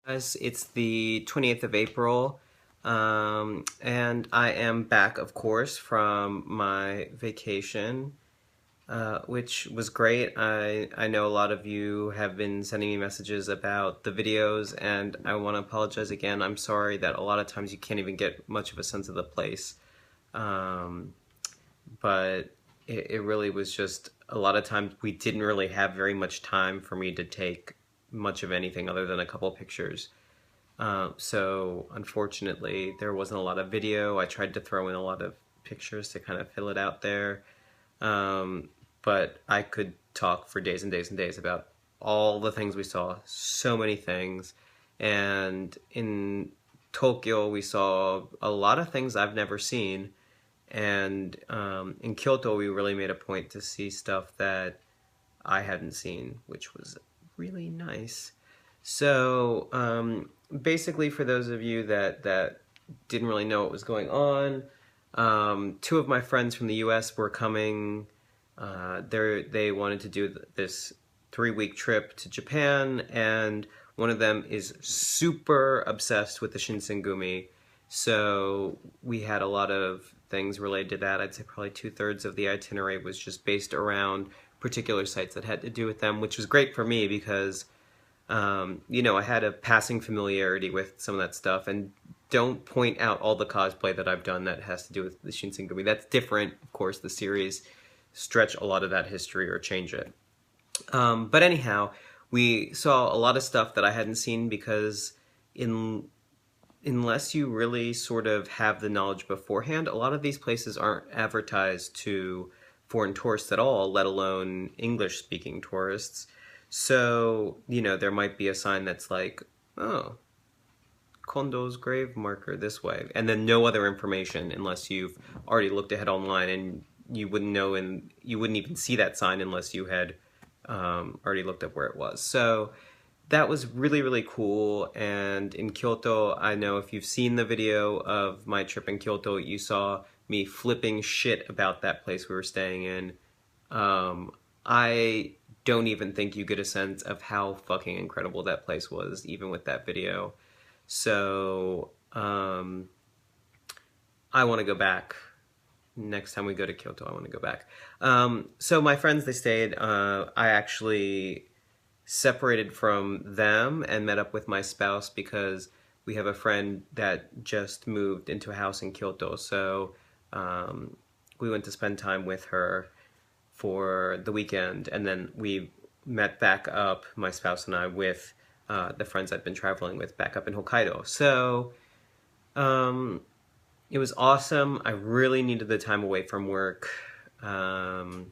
Guys, it's the 28th of April, and I am back, of course, from my vacation, which was great. I know a lot of you have been sending me messages about the videos, and I want to apologize again. I'm sorry that a lot of times you can't even get much of a sense of the place, um, but it really was just a lot of times we didn't really have very much time for me to take much of anything other than a couple pictures. So unfortunately, there wasn't a lot of video. I tried to throw in a lot of pictures to kind of fill it out there. Um, but I could talk for days and days and days about all the things we saw, so many things. And in Tokyo, we saw a lot of things I've never seen. And in Kyoto, we really made a point to see stuff that I hadn't seen, which was really nice. So basically, for those of you that didn't really know what was going on, two of my friends from the U.S. were coming. They wanted to do this 3-week trip to Japan, and one of them is super obsessed with the Shinsengumi. So we had a lot of things related to that. I'd say probably 2/3 of the itinerary was just based around particular sites that had to do with them, which was great for me because I had a passing familiarity with some of that stuff, and don't point out all the cosplay that I've done that has to do with the Shinsengumi. That's different, of course. The series stretch a lot of that history or change it. But anyhow, we saw a lot of stuff that I hadn't seen because in unless you really sort of have the knowledge beforehand, a lot of these places aren't advertised to foreign tourists at all, let alone English speaking tourists. So, there might be a sign that's like, oh, Kondo's grave marker this way, and then no other information unless you've already looked ahead online, and you wouldn't know, and you wouldn't even see that sign unless you had already looked up where it was. So that was really, really cool. And in Kyoto, I know if you've seen the video of my trip in Kyoto, you saw me flipping shit about that place we were staying in. I don't even think you get a sense of how fucking incredible that place was, even with that video. So, I want to go back. Next time we go to Kyoto, I want to go back. So my friends, they stayed. I actually separated from them and met up with my spouse because we have a friend that just moved into a house in Kyoto. So we went to spend time with her for the weekend, and then we met back up, my spouse and I, with the friends I'd been traveling with back up in Hokkaido. So um, it was awesome. I really needed the time away from work. And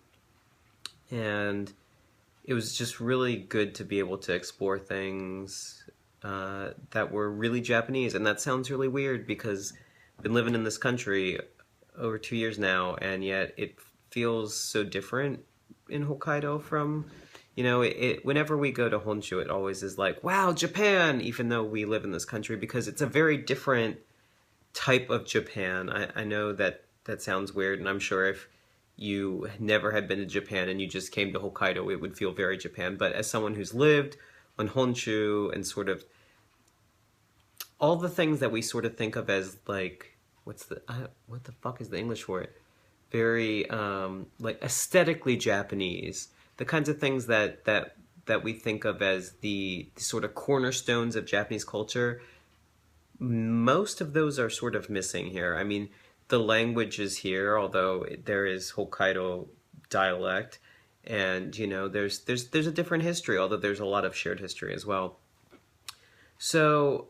it was just really good to be able to explore things that were really Japanese. And that sounds really weird because I've been living in this country over 2 years now, and yet it feels so different in Hokkaido from, whenever we go to Honshu, it always is like, wow, Japan, even though we live in this country, because it's a very different type of Japan. I know that that sounds weird, and I'm sure if you never had been to Japan and you just came to Hokkaido, it would feel very Japan. But as someone who's lived on Honshu and sort of all the things that we sort of think of as like, what the fuck is the English for it? Very like aesthetically Japanese. The kinds of things that we think of as the sort of cornerstones of Japanese culture, most of those are sort of missing here. I mean, the language is here, although there is Hokkaido dialect, and there's a different history, although there's a lot of shared history as well. So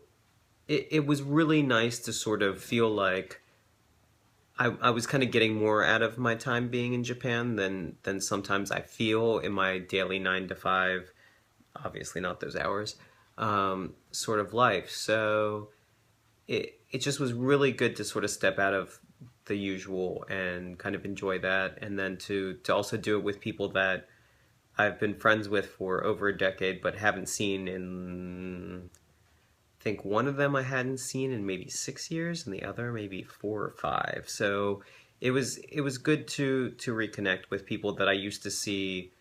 it was really nice to sort of feel like I was kind of getting more out of my time being in Japan than sometimes I feel in my daily 9 to 5, obviously not those hours, sort of life. So it just was really good to sort of step out of the usual and kind of enjoy that, and then to also do it with people that I've been friends with for over a decade but haven't seen in, I think one of them I hadn't seen in maybe 6 years, and the other maybe 4 or 5. So it was good to reconnect with people that I used to see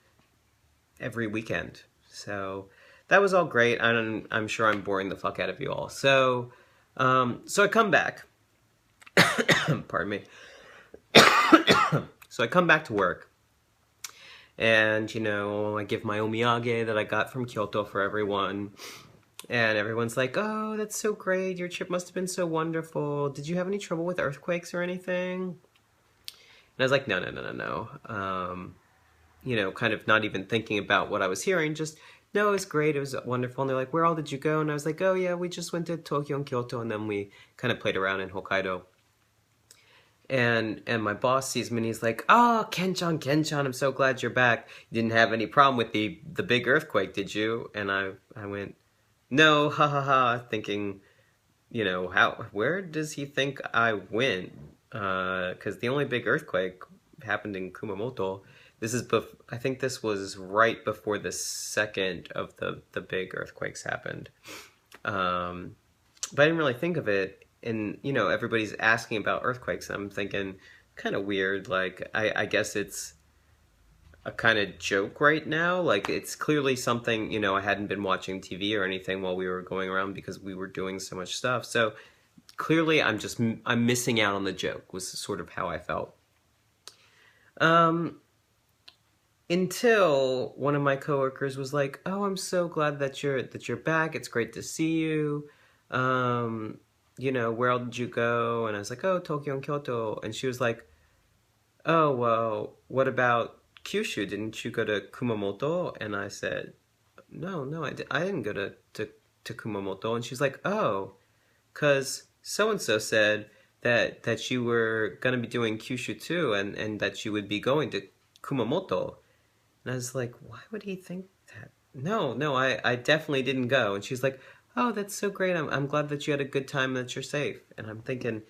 every weekend. So that was all great. I'm sure I'm boring the fuck out of you all. So I come back. Pardon me. So I come back to work, and I give my omiyage that I got from Kyoto for everyone, and everyone's like, "Oh, that's so great! Your trip must have been so wonderful. Did you have any trouble with earthquakes or anything?" And I was like, "No, no, no, no, no." Kind of not even thinking about what I was hearing, just, "No, it was great. It was wonderful." And they're like, "Where all did you go?" And I was like, "Oh yeah, we just went to Tokyo and Kyoto, and then we kind of played around in Hokkaido." And my boss sees me and he's like, "Oh, Kenchan, I'm so glad you're back. You didn't have any problem with the big earthquake, did you?" And I went, "No, ha ha ha," thinking, where does he think I went? Because the only big earthquake happened in Kumamoto. I think this was right before the second of the big earthquakes happened. But I didn't really think of it. And, everybody's asking about earthquakes. And I'm thinking, kind of weird. Like, I guess it's a kind of joke right now. Like, it's clearly something, I hadn't been watching TV or anything while we were going around because we were doing so much stuff. So clearly I'm missing out on the joke was sort of how I felt. Until one of my coworkers was like, "Oh, I'm so glad that you're back. It's great to see you. Where all did you go?" And I was like, "Oh, Tokyo and Kyoto." And she was like, "Oh, well, what about Kyushu? Didn't you go to Kumamoto?" And I said, "No, no, I didn't go to Kumamoto." And she's like, "Oh, because so and so said that you were gonna be doing Kyushu too, and that you would be going to Kumamoto." And I was like, "Why would he think that?" No, no, I definitely didn't go. And she's like, "Oh, that's so great. I'm glad that you had a good time, that you're safe." And I'm thinking,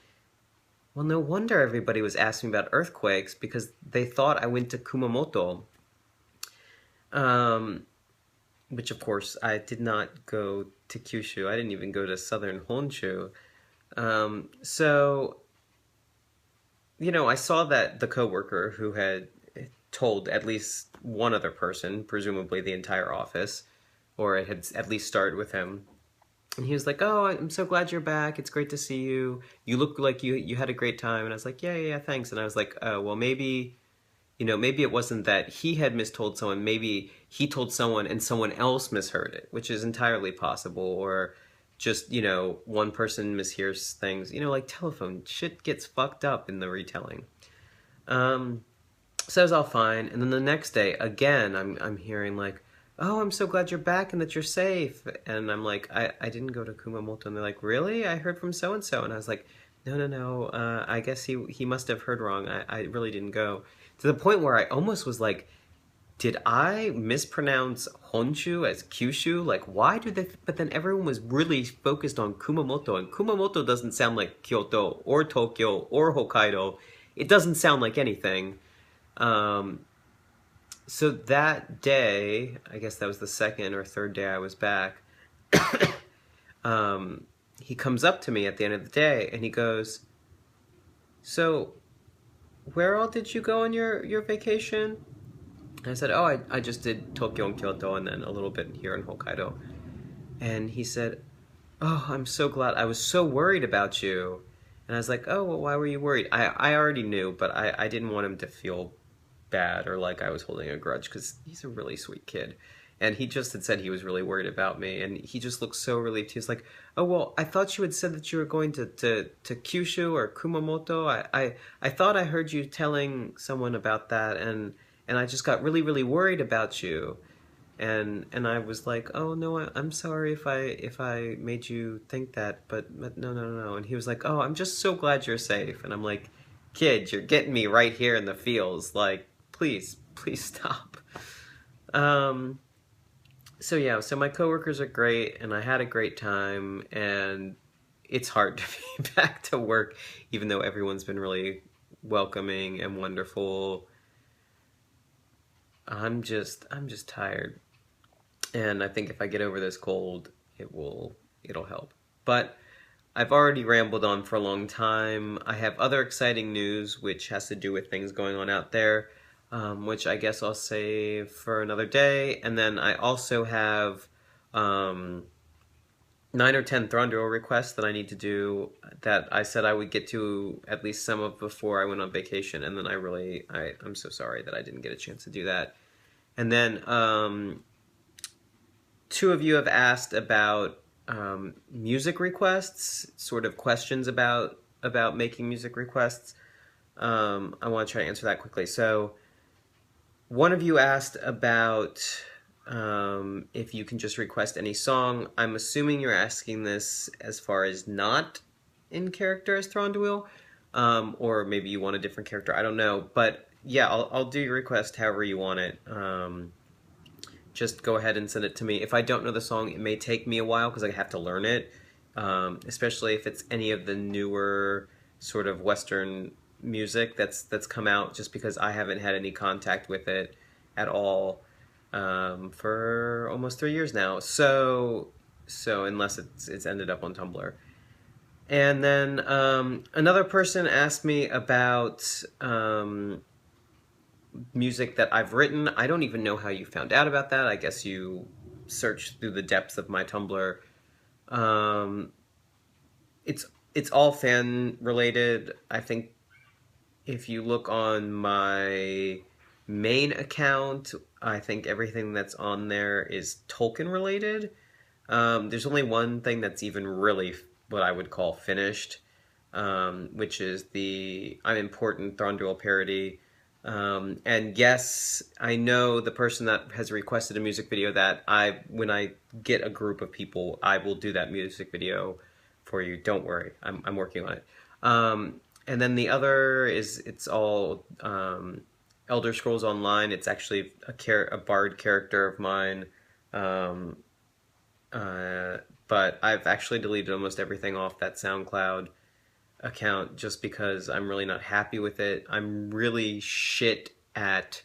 well, no wonder everybody was asking about earthquakes because they thought I went to Kumamoto. Um, which of course I did not go to Kyushu. I didn't even go to southern Honshu. So, I saw that the coworker who had told at least one other person, presumably the entire office, or it had at least started with him. And he was like, "Oh, I'm so glad you're back. It's great to see you. You look like you had a great time." And I was like, "Yeah, yeah, yeah, thanks." And I was like, "Oh, well, maybe it wasn't that he had mistold someone. Maybe he told someone and someone else misheard it, which is entirely possible. Or just, one person mishears things. Like telephone shit gets fucked up in the retelling." Um, so that was all fine. And then the next day, again, I'm hearing like, "Oh, I'm so glad you're back and that you're safe." And I'm like, I didn't go to Kumamoto. And they're like, "Really? I heard from so and so." And I was like, "No, no, no. I guess he must have heard wrong. I really didn't go." To the point where I almost was like, did I mispronounce Honshu as Kyushu? Like, why do they? But then everyone was really focused on Kumamoto, and Kumamoto doesn't sound like Kyoto or Tokyo or Hokkaido. It doesn't sound like anything. Um, so that day, I guess that was the second or third day I was back, um, he comes up to me at the end of the day and he goes, "So, where all did you go on your vacation?" And I said, "Oh, I just did Tokyo and Kyoto and then a little bit here in Hokkaido." And he said, "Oh, I'm so glad. I was so worried about you." And I was like, "Oh, well, why were you worried?" I already knew, but I didn't want him to feel bad or like I was holding a grudge because he's a really sweet kid. And he just had said he was really worried about me, and he just looked so relieved. He was like, "Oh, well, I thought you had said that you were going to Kyushu or Kumamoto. I thought I heard you telling someone about that, and I just got really, really worried about you." And I was like, "Oh no, I'm sorry if I made you think that, but no, no, no." And he was like, "Oh, I'm just so glad you're safe." And I'm like, "Kid, you're getting me right here in the feels. Like, please, please stop." Um, so yeah, so my coworkers are great, and I had a great time, and it's hard to be back to work, even though everyone's been really welcoming and wonderful. I'm just tired. And I think if I get over this cold, it'll help. But I've already rambled on for a long time. I have other exciting news which has to do with things going on out there, which I guess I'll save for another day. And then I also have um, 9 or 10 Thranduil requests that I need to do that I said I would get to at least some of before I went on vacation, and then I'm so sorry that I didn't get a chance to do that. And then two of you have asked about music requests, sort of questions about making music requests. I want to try to answer that quickly. So one of you asked about if you can just request any song. I'm assuming you're asking this as far as not in character as Thranduil, or maybe you want a different character. I don't know, but yeah, I'll do your request however you want it. Just go ahead and send it to me. If I don't know the song, it may take me a while because I have to learn it, especially if it's any of the newer sort of Western music that's come out, just because I haven't had any contact with it at all for almost 3 years now. So unless it's ended up on Tumblr. And then another person asked me about music that I've written. I don't even know how you found out about that. I guess you searched through the depths of my Tumblr. Um, it's all fan related. I think if you look on my main account, I think everything that's on there is Tolkien related. There's only one thing that's even really what I would call finished, which is the I'm Important Thranduil parody. And yes, I know the person that has requested a music video that when I get a group of people, I will do that music video for you. Don't worry, I'm working on it. And then the other is it's all Elder Scrolls Online. It's actually a bard character of mine. Um, but I've actually deleted almost everything off that SoundCloud account just because I'm really not happy with it. I'm really shit at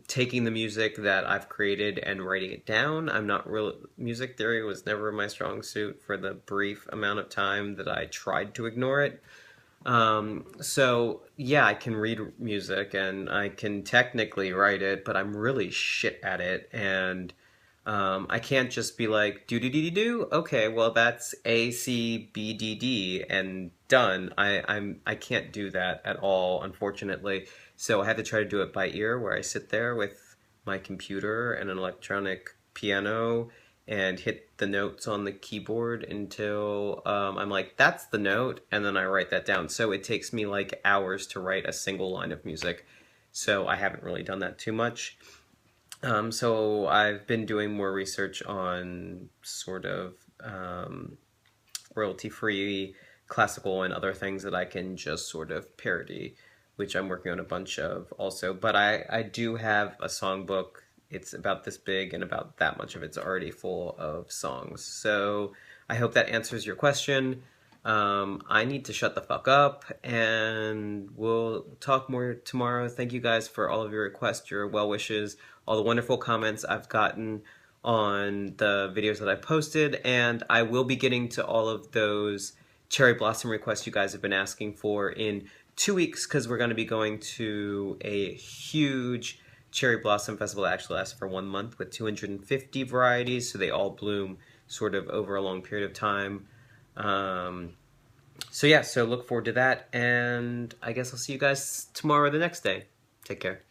taking the music that I've created and writing it down. I'm not real. Music theory was never my strong suit for the brief amount of time that I tried to ignore it. So yeah, I can read music and I can technically write it, but I'm really shit at it. And I can't just be like do do do do do. Okay, well that's A C B D D and done. I can't do that at all, unfortunately. So I have to try to do it by ear, where I sit there with my computer and an electronic piano and hit the notes on the keyboard until I'm like, that's the note, and then I write that down. So it takes me like hours to write a single line of music. So I haven't really done that too much. So I've been doing more research on sort of royalty-free classical and other things that I can just sort of parody, which I'm working on a bunch of also. But I do have a songbook. It's about this big, and about that much of it's already full of songs. So I hope that answers your question. I need to shut the fuck up, and we'll talk more tomorrow. Thank you guys for all of your requests, your well wishes, all the wonderful comments I've gotten on the videos that I posted, and I will be getting to all of those cherry blossom requests you guys have been asking for in 2 weeks, because we're going to be going to a huge cherry blossom festival that actually lasts for 1 month with 250 varieties, so they all bloom sort of over a long period of time. So yeah, so look forward to that, and I guess I'll see you guys tomorrow or the next day. Take care.